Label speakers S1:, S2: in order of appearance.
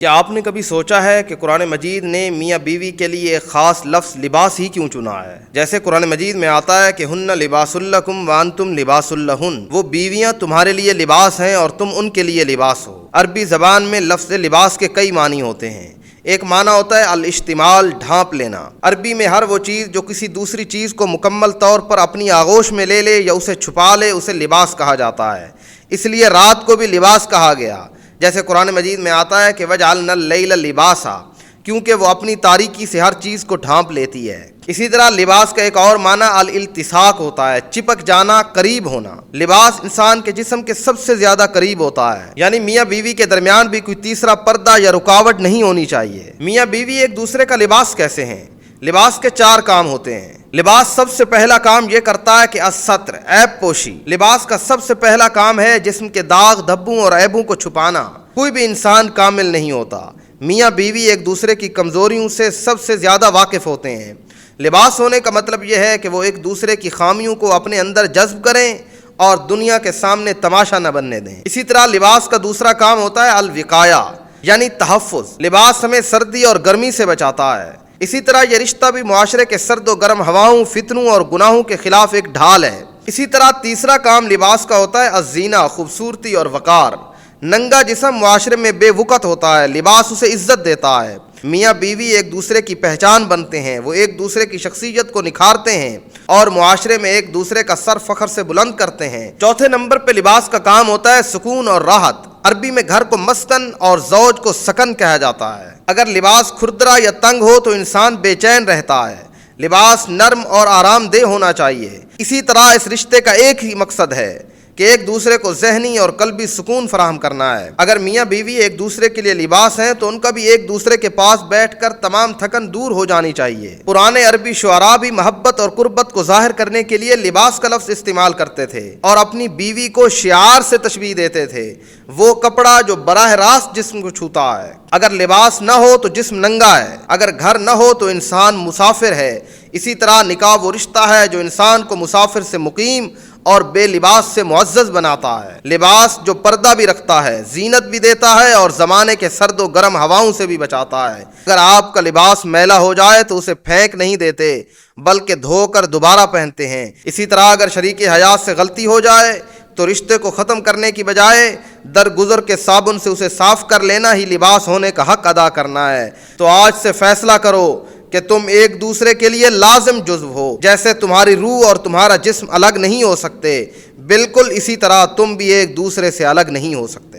S1: کیا آپ نے کبھی سوچا ہے کہ قرآن مجید نے میاں بیوی کے لیے ایک خاص لفظ لباس ہی کیوں چنا ہے؟ جیسے قرآن مجید میں آتا ہے کہ ہن لباس لکم وانتم لباس لہن، وہ بیویاں تمہارے لیے لباس ہیں اور تم ان کے لیے لباس ہو۔ عربی زبان میں لفظ لباس کے کئی معنی ہوتے ہیں۔ ایک معنی ہوتا ہے الاشتمال، ڈھانپ لینا۔ عربی میں ہر وہ چیز جو کسی دوسری چیز کو مکمل طور پر اپنی آغوش میں لے لے یا اسے چھپا لے، اسے لباس کہا جاتا ہے۔ اس لیے رات کو بھی لباس کہا گیا، جیسے قرآن مجید میں آتا ہے کہ وَجَعَلْنَا اللَّيْلَ لِبَاسًا، کیونکہ وہ اپنی تاریکی سے ہر چیز کو ڈھانپ لیتی ہے۔ اسی طرح لباس کا ایک اور معنی الالتصاق ہوتا ہے، چپک جانا، قریب ہونا۔ لباس انسان کے جسم کے سب سے زیادہ قریب ہوتا ہے، یعنی میاں بیوی کے درمیان بھی کوئی تیسرا پردہ یا رکاوٹ نہیں ہونی چاہیے۔ میاں بیوی ایک دوسرے کا لباس کیسے ہیں؟ لباس کے 4 کام ہوتے ہیں۔ لباس سب سے پہلا کام یہ کرتا ہے کہ الستر، عیب پوشی۔ لباس کا سب سے پہلا کام ہے جسم کے داغ، دھبوں اور عیبوں کو چھپانا۔ کوئی بھی انسان کامل نہیں ہوتا۔ میاں بیوی ایک دوسرے کی کمزوریوں سے سب سے زیادہ واقف ہوتے ہیں۔ لباس ہونے کا مطلب یہ ہے کہ وہ ایک دوسرے کی خامیوں کو اپنے اندر جذب کریں اور دنیا کے سامنے تماشا نہ بننے دیں۔ اسی طرح لباس کا دوسرا کام ہوتا ہے الوقایہ، یعنی تحفظ۔ لباس ہمیں سردی اور گرمی سے بچاتا ہے۔ اسی طرح یہ رشتہ بھی معاشرے کے سرد و گرم ہواؤں، فتنوں اور گناہوں کے خلاف ایک ڈھال ہے۔ اسی طرح تیسرا کام لباس کا ہوتا ہے الزینہ، خوبصورتی اور وقار۔ ننگا جسم معاشرے میں بے وقت ہوتا ہے، لباس اسے عزت دیتا ہے۔ میاں بیوی ایک دوسرے کی پہچان بنتے ہیں، وہ ایک دوسرے کی شخصیت کو نکھارتے ہیں اور معاشرے میں ایک دوسرے کا سر فخر سے بلند کرتے ہیں۔ چوتھے نمبر پہ لباس کا کام ہوتا ہے سکون اور راحت۔ عربی میں گھر کو مسکن اور زوج کو سکن کہا جاتا ہے۔ اگر لباس کھردرا یا تنگ ہو تو انسان بے چین رہتا ہے۔ لباس نرم اور آرام دہ ہونا چاہیے۔ اسی طرح اس رشتے کا ایک ہی مقصد ہے کہ ایک دوسرے کو ذہنی اور قلبی سکون فراہم کرنا ہے۔ اگر میاں بیوی ایک دوسرے کے لیے لباس ہیں تو ان کا بھی ایک دوسرے کے پاس بیٹھ کر تمام تھکن دور ہو جانی چاہیے۔ پرانے عربی شعراء بھی محبت اور قربت کو ظاہر کرنے کے لیے لباس کا لفظ استعمال کرتے تھے اور اپنی بیوی کو شعار سے تشبیہ دیتے تھے، وہ کپڑا جو براہ راست جسم کو چھوتا ہے۔ اگر لباس نہ ہو تو جسم ننگا ہے، اگر گھر نہ ہو تو انسان مسافر ہے۔ اسی طرح نکاح وہ رشتہ ہے جو انسان کو مسافر سے مقیم اور بے لباس سے معزز بناتا ہے۔ لباس جو پردہ بھی رکھتا ہے، زینت بھی دیتا ہے اور زمانے کے سرد و گرم ہواؤں سے بھی بچاتا ہے۔ اگر آپ کا لباس میلا ہو جائے تو اسے پھینک نہیں دیتے بلکہ دھو کر دوبارہ پہنتے ہیں۔ اسی طرح اگر شریک حیات سے غلطی ہو جائے تو رشتے کو ختم کرنے کی بجائے درگزر کے صابن سے اسے صاف کر لینا ہی لباس ہونے کا حق ادا کرنا ہے۔ تو آج سے فیصلہ کرو کہ تم ایک دوسرے کے لیے لازم جزو ہو۔ جیسے تمہاری روح اور تمہارا جسم الگ نہیں ہو سکتے، بالکل اسی طرح تم بھی ایک دوسرے سے الگ نہیں ہو سکتے۔